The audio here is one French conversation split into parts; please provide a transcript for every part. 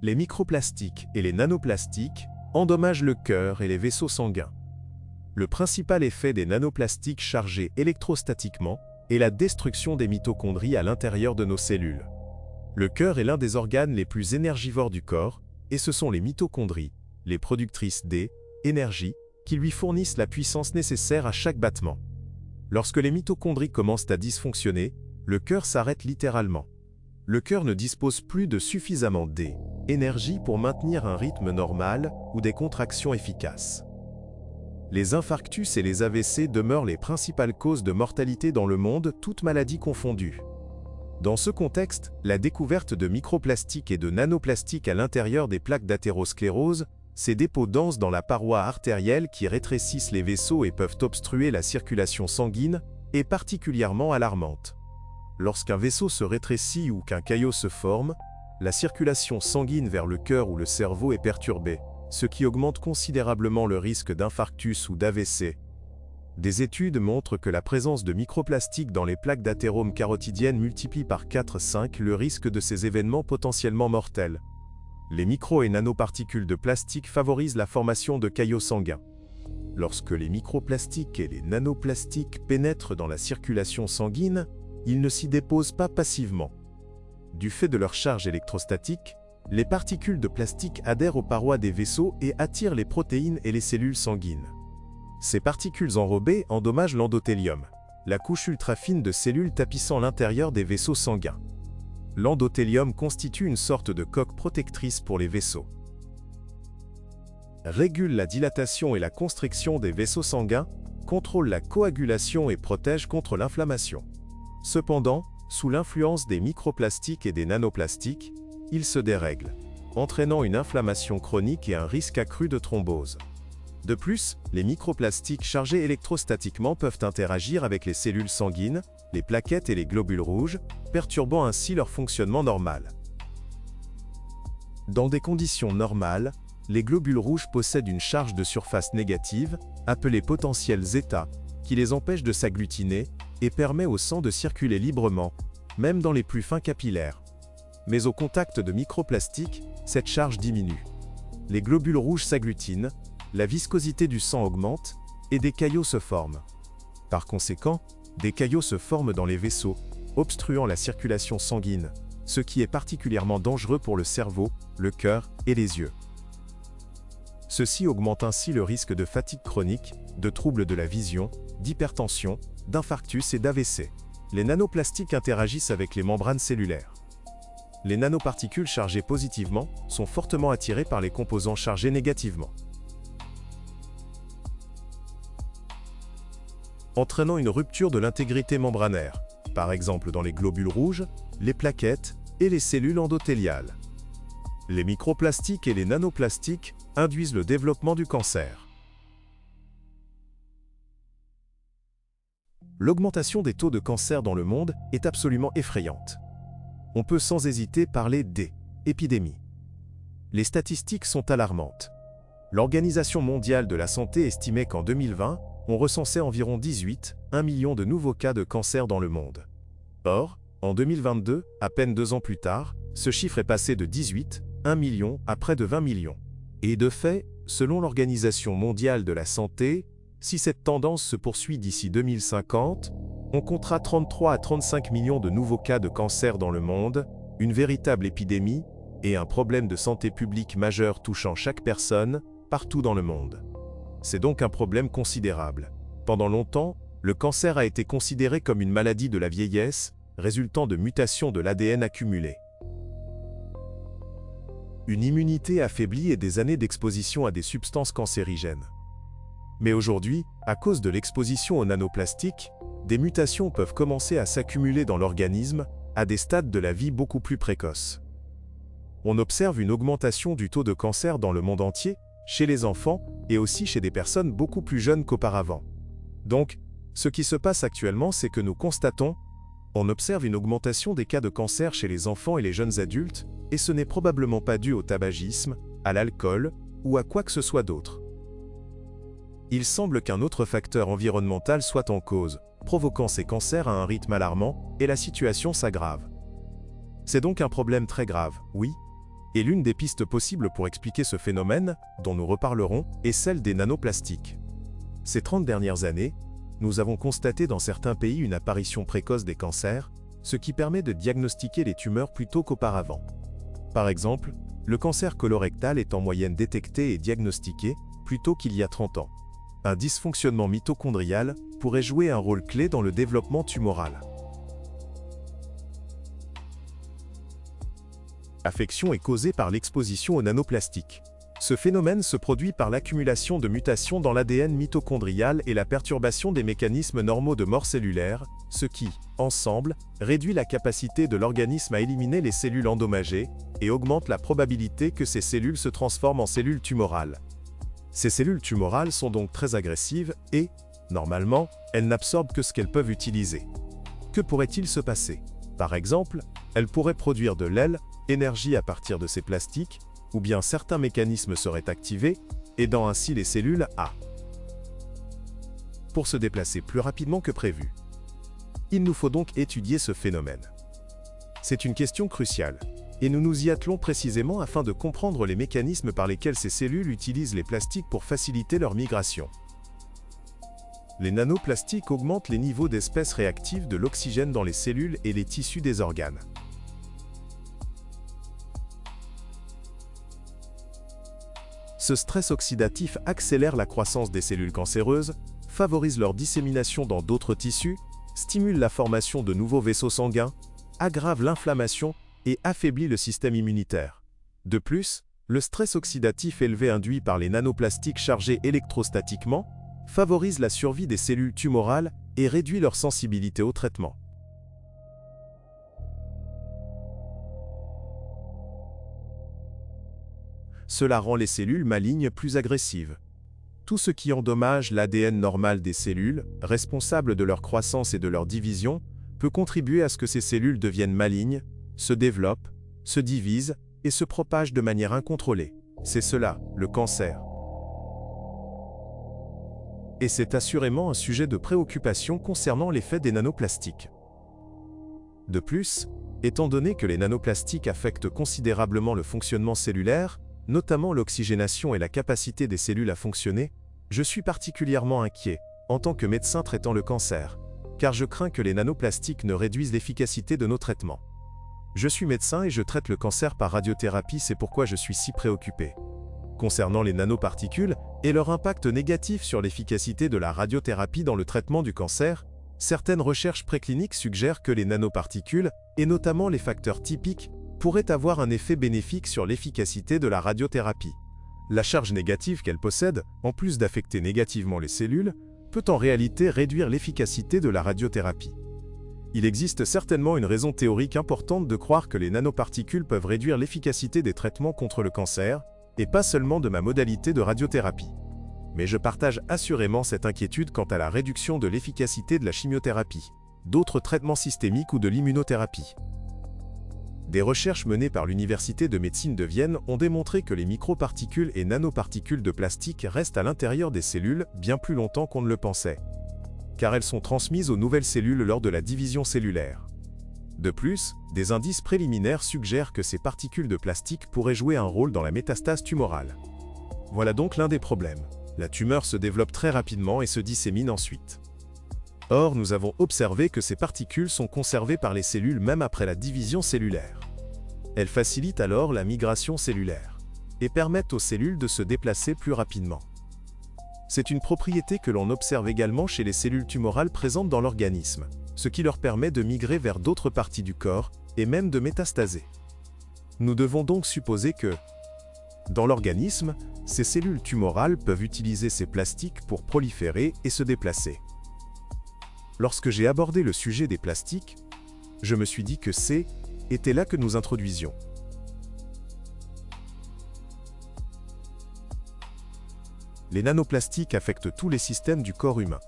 Les microplastiques et les nanoplastiques endommagent le cœur et les vaisseaux sanguins. Le principal effet des nanoplastiques chargés électrostatiquement est la destruction des mitochondries à l'intérieur de nos cellules. Le cœur est l'un des organes les plus énergivores du corps, et ce sont les mitochondries, les productrices d'énergie, qui lui fournissent la puissance nécessaire à chaque battement. Lorsque les mitochondries commencent à dysfonctionner, le cœur s'arrête littéralement. Le cœur ne dispose plus de suffisamment d'énergie pour maintenir un rythme normal ou des contractions efficaces. Les infarctus et les AVC demeurent les principales causes de mortalité dans le monde, toutes maladies confondues. Dans ce contexte, la découverte de microplastiques et de nanoplastiques à l'intérieur des plaques d'athérosclérose, ces dépôts denses dans la paroi artérielle qui rétrécissent les vaisseaux et peuvent obstruer la circulation sanguine, est particulièrement alarmante. Lorsqu'un vaisseau se rétrécit ou qu'un caillot se forme, la circulation sanguine vers le cœur ou le cerveau est perturbée, ce qui augmente considérablement le risque d'infarctus ou d'AVC. Des études montrent que la présence de microplastiques dans les plaques d'athérome carotidiennes multiplie par 4-5 le risque de ces événements potentiellement mortels. Les micro- et nanoparticules de plastique favorisent la formation de caillots sanguins. Lorsque les microplastiques et les nanoplastiques pénètrent dans la circulation sanguine, ils ne s'y déposent pas passivement. Du fait de leur charge électrostatique, les particules de plastique adhèrent aux parois des vaisseaux et attirent les protéines et les cellules sanguines. Ces particules enrobées endommagent l'endothélium, la couche ultra-fine de cellules tapissant l'intérieur des vaisseaux sanguins. L'endothélium constitue une sorte de coque protectrice pour les vaisseaux. Régule la dilatation et la constriction des vaisseaux sanguins, contrôle la coagulation et protège contre l'inflammation. Cependant, sous l'influence des microplastiques et des nanoplastiques, il se dérègle, entraînant une inflammation chronique et un risque accru de thrombose. De plus, les microplastiques chargés électrostatiquement peuvent interagir avec les cellules sanguines, les plaquettes et les globules rouges, perturbant ainsi leur fonctionnement normal. Dans des conditions normales, les globules rouges possèdent une charge de surface négative, appelée potentiel zeta, qui les empêche de s'agglutiner et permet au sang de circuler librement, même dans les plus fins capillaires. Mais au contact de microplastiques, cette charge diminue. Les globules rouges s'agglutinent, la viscosité du sang augmente et des caillots se forment. Par conséquent, des caillots se forment dans les vaisseaux, obstruant la circulation sanguine, ce qui est particulièrement dangereux pour le cerveau, le cœur et les yeux. Ceci augmente ainsi le risque de fatigue chronique, de troubles de la vision, d'hypertension, d'infarctus et d'AVC. Les nanoplastiques interagissent avec les membranes cellulaires. Les nanoparticules chargées positivement sont fortement attirées par les composants chargés négativement, entraînant une rupture de l'intégrité membranaire, par exemple dans les globules rouges, les plaquettes et les cellules endothéliales. Les microplastiques et les nanoplastiques induisent le développement du cancer. L'augmentation des taux de cancer dans le monde est absolument effrayante. On peut sans hésiter parler d'épidémie. Les statistiques sont alarmantes. L'Organisation mondiale de la santé estimait qu'en 2020, on recensait environ 1 million de nouveaux cas de cancer dans le monde. Or, en 2022, à peine 2 ans plus tard, ce chiffre est passé de 1 million à près de 20 millions. Et de fait, selon l'Organisation mondiale de la santé, si cette tendance se poursuit d'ici 2050, on comptera 33 à 35 millions de nouveaux cas de cancer dans le monde, une véritable épidémie et un problème de santé publique majeur touchant chaque personne, partout dans le monde. C'est donc un problème considérable. Pendant longtemps, le cancer a été considéré comme une maladie de la vieillesse, résultant de mutations de l'ADN accumulées. Une immunité affaiblie et des années d'exposition à des substances cancérigènes. Mais aujourd'hui, à cause de l'exposition aux nanoplastiques, des mutations peuvent commencer à s'accumuler dans l'organisme à des stades de la vie beaucoup plus précoces. On observe une augmentation du taux de cancer dans le monde entier, chez les enfants et aussi chez des personnes beaucoup plus jeunes qu'auparavant. Donc, ce qui se passe actuellement, c'est que nous constatons, on observe une augmentation des cas de cancer chez les enfants et les jeunes adultes, et ce n'est probablement pas dû au tabagisme, à l'alcool ou à quoi que ce soit d'autre. Il semble qu'un autre facteur environnemental soit en cause, provoquant ces cancers à un rythme alarmant, et la situation s'aggrave. C'est donc un problème très grave, oui, Et l'une des pistes possibles pour expliquer ce phénomène, dont nous reparlerons, est celle des nanoplastiques. Ces 30 dernières années, nous avons constaté dans certains pays une apparition précoce des cancers, ce qui permet de diagnostiquer les tumeurs plus tôt qu'auparavant. Par exemple, le cancer colorectal est en moyenne détecté et diagnostiqué plus tôt qu'il y a 30 ans. Un dysfonctionnement mitochondrial pourrait jouer un rôle clé dans le développement tumoral. L'affection est causée par l'exposition aux nanoplastiques. Ce phénomène se produit par l'accumulation de mutations dans l'ADN mitochondrial et la perturbation des mécanismes normaux de mort cellulaire, ce qui, ensemble, réduit la capacité de l'organisme à éliminer les cellules endommagées et augmente la probabilité que ces cellules se transforment en cellules tumorales. Ces cellules tumorales sont donc très agressives et, normalement, elles n'absorbent que ce qu'elles peuvent utiliser. Que pourrait-il se passer? Par exemple, elles pourraient produire de l'énergie à partir de ces plastiques, ou bien certains mécanismes seraient activés, aidant ainsi les cellules pour se déplacer plus rapidement que prévu. Il nous faut donc étudier ce phénomène. C'est une question cruciale, et nous nous y attelons précisément afin de comprendre les mécanismes par lesquels ces cellules utilisent les plastiques pour faciliter leur migration. Les nanoplastiques augmentent les niveaux d'espèces réactives de l'oxygène dans les cellules et les tissus des organes. Ce stress oxydatif accélère la croissance des cellules cancéreuses, favorise leur dissémination dans d'autres tissus, stimule la formation de nouveaux vaisseaux sanguins, aggrave l'inflammation et affaiblit le système immunitaire. De plus, le stress oxydatif élevé induit par les nanoplastiques chargés électrostatiquement favorise la survie des cellules tumorales et réduit leur sensibilité au traitement. Cela rend les cellules malignes plus agressives. Tout ce qui endommage l'ADN normal des cellules, responsable de leur croissance et de leur division, peut contribuer à ce que ces cellules deviennent malignes, se développent, se divisent et se propagent de manière incontrôlée. C'est cela, le cancer. Et c'est assurément un sujet de préoccupation concernant l'effet des nanoplastiques. De plus, étant donné que les nanoplastiques affectent considérablement le fonctionnement cellulaire, notamment l'oxygénation et la capacité des cellules à fonctionner, je suis particulièrement inquiet, en tant que médecin traitant le cancer, car je crains que les nanoplastiques ne réduisent l'efficacité de nos traitements. Je suis médecin et je traite le cancer par radiothérapie, c'est pourquoi je suis si préoccupé. Concernant les nanoparticules et leur impact négatif sur l'efficacité de la radiothérapie dans le traitement du cancer, certaines recherches précliniques suggèrent que les nanoparticules, et notamment les facteurs typiques, pourrait avoir un effet bénéfique sur l'efficacité de la radiothérapie. La charge négative qu'elle possède, en plus d'affecter négativement les cellules, peut en réalité réduire l'efficacité de la radiothérapie. Il existe certainement une raison théorique importante de croire que les nanoparticules peuvent réduire l'efficacité des traitements contre le cancer, et pas seulement de ma modalité de radiothérapie. Mais je partage assurément cette inquiétude quant à la réduction de l'efficacité de la chimiothérapie, d'autres traitements systémiques ou de l'immunothérapie. Des recherches menées par l'Université de médecine de Vienne ont démontré que les microparticules et nanoparticules de plastique restent à l'intérieur des cellules bien plus longtemps qu'on ne le pensait, car elles sont transmises aux nouvelles cellules lors de la division cellulaire. De plus, des indices préliminaires suggèrent que ces particules de plastique pourraient jouer un rôle dans la métastase tumorale. Voilà donc l'un des problèmes. La tumeur se développe très rapidement et se dissémine ensuite. Or, nous avons observé que ces particules sont conservées par les cellules même après la division cellulaire. Elles facilitent alors la migration cellulaire et permettent aux cellules de se déplacer plus rapidement. C'est une propriété que l'on observe également chez les cellules tumorales présentes dans l'organisme, ce qui leur permet de migrer vers d'autres parties du corps et même de métastaser. Nous devons donc supposer que, dans l'organisme, ces cellules tumorales peuvent utiliser ces plastiques pour proliférer et se déplacer. Lorsque j'ai abordé le sujet des plastiques, je me suis dit que était là que nous introduisions. Les nanoplastiques affectent tous les systèmes du corps humain.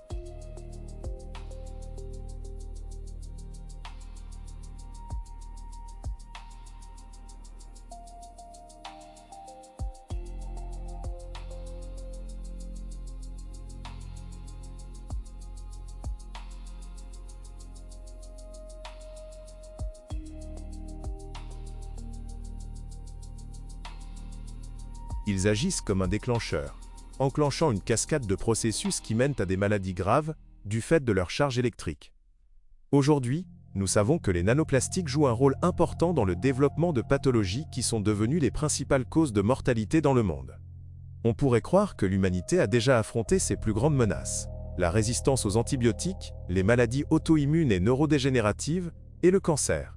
Ils agissent comme un déclencheur, enclenchant une cascade de processus qui mènent à des maladies graves du fait de leur charge électrique. Aujourd'hui, nous savons que les nanoplastiques jouent un rôle important dans le développement de pathologies qui sont devenues les principales causes de mortalité dans le monde. On pourrait croire que l'humanité a déjà affronté ses plus grandes menaces: la résistance aux antibiotiques, les maladies auto-immunes et neurodégénératives, et le cancer.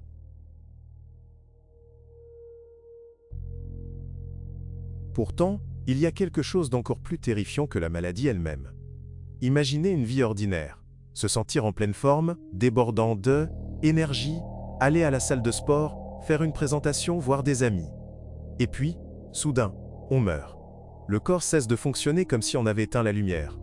Pourtant, il y a quelque chose d'encore plus terrifiant que la maladie elle-même. Imaginez une vie ordinaire, se sentir en pleine forme, débordant d'énergie, aller à la salle de sport, faire une présentation, voir des amis. Et puis, soudain, on meurt. Le corps cesse de fonctionner comme si on avait éteint la lumière.